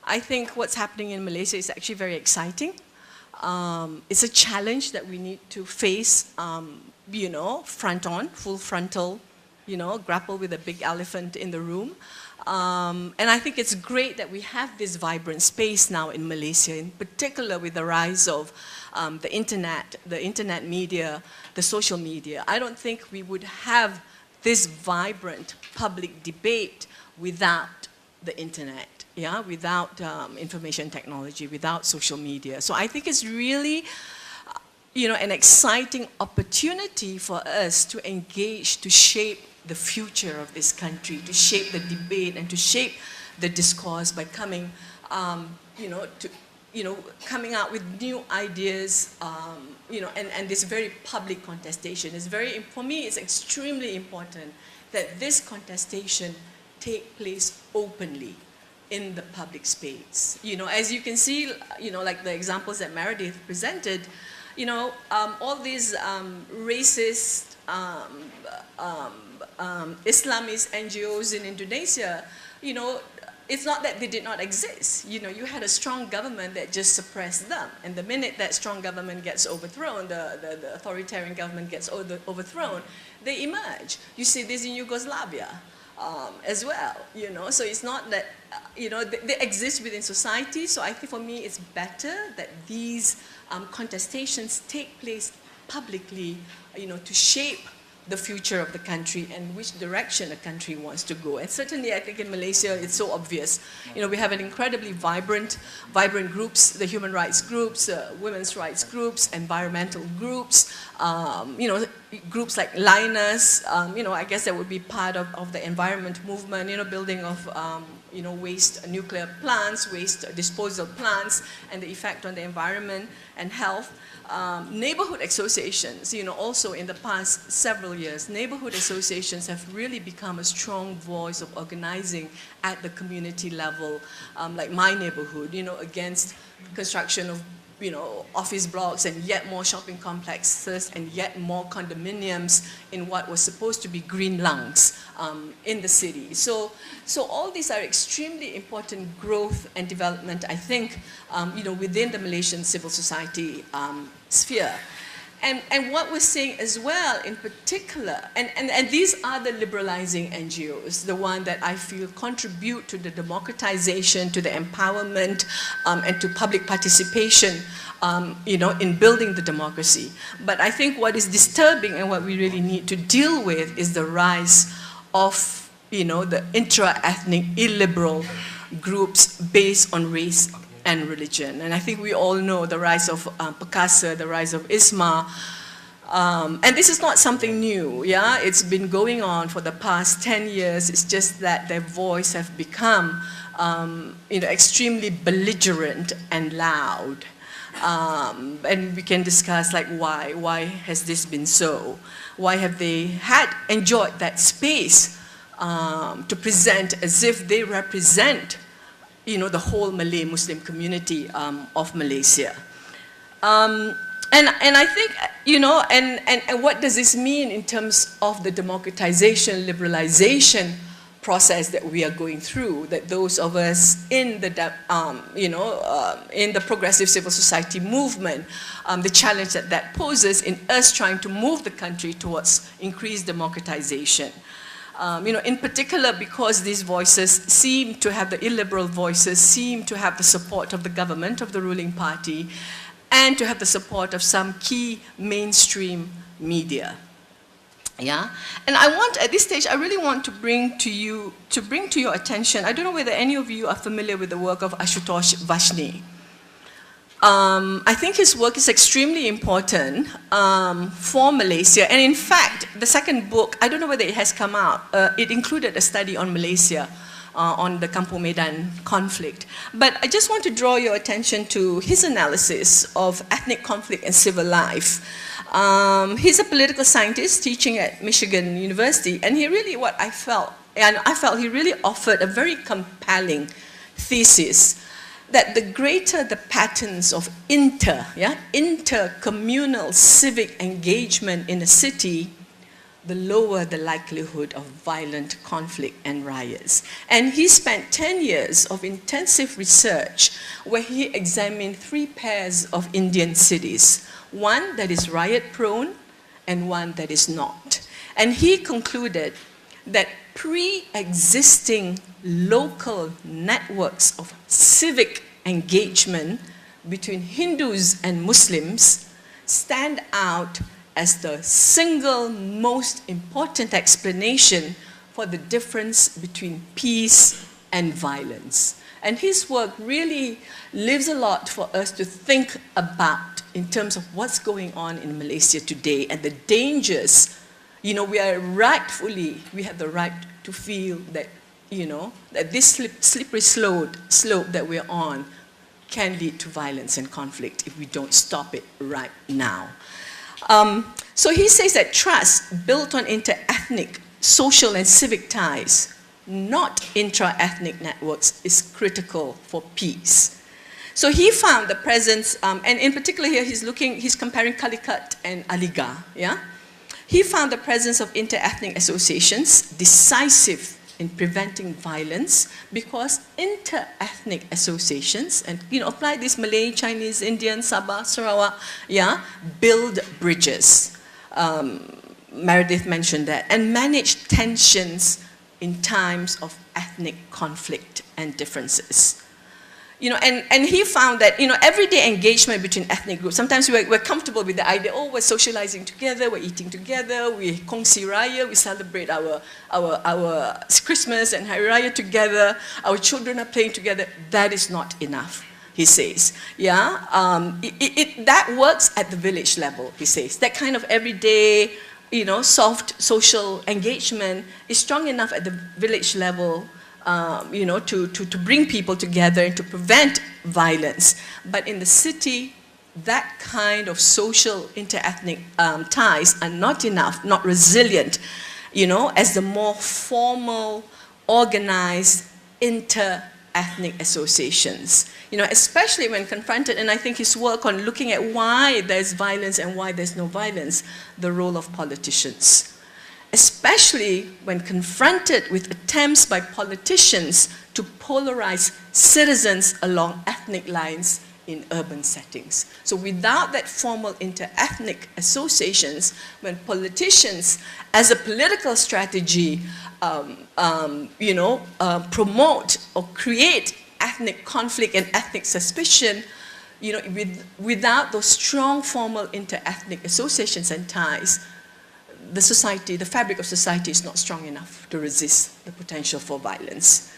I think what's happening in Malaysia is actually very exciting. It's a challenge that we need to face, you know, front on, full frontal, you know, grapple with a big elephant in the room. And I think it's great that we have this vibrant space now in Malaysia, in particular with the rise of the internet media, the social media. I don't think we would have this vibrant public debate without the internet, yeah, without information technology, without social media. So I think it's really, you know, an exciting opportunity for us to engage, to shape the future of this country, to shape the debate and to shape the discourse by coming, coming out with new ideas, and this very public contestation is very, for me, it's extremely important that this contestation take place openly in the public space. You know, as you can see, you know, like the examples that Meredith presented, you know, all these racist, Islamist NGOs in Indonesia, you know, it's not that they did not exist. You know, you had a strong government that just suppressed them. And the minute that strong government gets overthrown, the authoritarian government gets overthrown, they emerge. You see this in Yugoslavia as well, you know. So it's not that, you know, they exist within society. So I think for me it's better that these contestations take place publicly, you know, to shape the future of the country and which direction the country wants to go. And certainly I think in Malaysia it's so obvious. You know, we have an incredibly vibrant groups, the human rights groups, women's rights groups, environmental groups, you know, groups like Linus, you know, I guess that would be part of the environment movement, you know, building of, you know, waste nuclear plants, waste disposal plants, and the effect on the environment and health. Neighborhood associations, you know, also in the past several years, neighborhood associations have really become a strong voice of organizing at the community level, like my neighborhood, you know, against construction of, you know, office blocks and yet more shopping complexes and yet more condominiums in what was supposed to be green lungs in the city. So all these are extremely important growth and development, I think, you know, within the Malaysian civil society sphere. And what we're seeing as well in particular, and these are the liberalizing NGOs, the one that I feel contribute to the democratization, to the empowerment, and to public participation, you know, in building the democracy. But I think what is disturbing and what we really need to deal with is the rise of, you know, the intra-ethnic illiberal groups based on race and religion. And I think we all know the rise of Perkasa, the rise of ISMA. And this is not something new, yeah? It's been going on for the past 10 years. It's just that their voice have become, you know, extremely belligerent and loud. And we can discuss like why has this been so? Why have they enjoyed that space to present as if they represent, you know, the whole Malay Muslim community of Malaysia. And I think, you know, and what does this mean in terms of the democratization, liberalization process that we are going through, that those of us in the, you know, in the progressive civil society movement, the challenge that that poses in us trying to move the country towards increased democratization. You know, in particular because these voices seem to have, the illiberal voices seem to have the support of the government, of the ruling party, and to have the support of some key mainstream media. Yeah, and I want, at this stage, I really want to bring to your attention, I don't know whether any of you are familiar with the work of Ashutosh Vashni. I think his work is extremely important for Malaysia, and in fact, the second book, I don't know whether it has come out, it included a study on Malaysia, on the Kampung Medan conflict. But I just want to draw your attention to his analysis of ethnic conflict and civil life. He's a political scientist teaching at Michigan University, and he really, I felt he really offered a very compelling thesis that the greater the patterns of inter-communal civic engagement in a city, the lower the likelihood of violent conflict and riots. And he spent 10 years of intensive research where he examined 3 pairs of Indian cities, one that is riot-prone and one that is not. And he concluded that pre-existing local networks of civic engagement between Hindus and Muslims stand out as the single most important explanation for the difference between peace and violence. And his work really leaves a lot for us to think about in terms of what's going on in Malaysia today and the dangers. You know, we have the right to feel that, you know, that this slippery slope that we're on can lead to violence and conflict if we don't stop it right now. So he says that trust built on inter-ethnic, social and civic ties, not intra-ethnic networks, is critical for peace. So he found the presence, and in particular here he's comparing Calicut and Aligarh, yeah? He found the presence of inter-ethnic associations decisive in preventing violence because inter-ethnic associations, and you know, apply this Malay, Chinese, Indian, Sabah, Sarawak, yeah, build bridges. Meredith mentioned that, and manage tensions in times of ethnic conflict and differences. You know, and he found that, you know, everyday engagement between ethnic groups, sometimes we're comfortable with the idea, oh, we're socializing together, we're eating together, we kongsi raya, we celebrate our Christmas and Hari Raya together, our children are playing together. That is not enough, he says. Yeah, that works at the village level, he says. That kind of everyday, you know, soft social engagement is strong enough at the village level, you know, to bring people together and to prevent violence. But in the city, that kind of social inter-ethnic ties are not enough, not resilient, you know, as the more formal, organized inter-ethnic associations. You know, especially when confronted, and I think his work on looking at why there's violence and why there's no violence, the role of politicians. Especially when confronted with attempts by politicians to polarize citizens along ethnic lines in urban settings. So without that formal inter-ethnic associations, when politicians, as a political strategy, you know, promote or create ethnic conflict and ethnic suspicion, you know, without those strong formal inter-ethnic associations and ties, the society, the fabric of society is not strong enough to resist the potential for violence.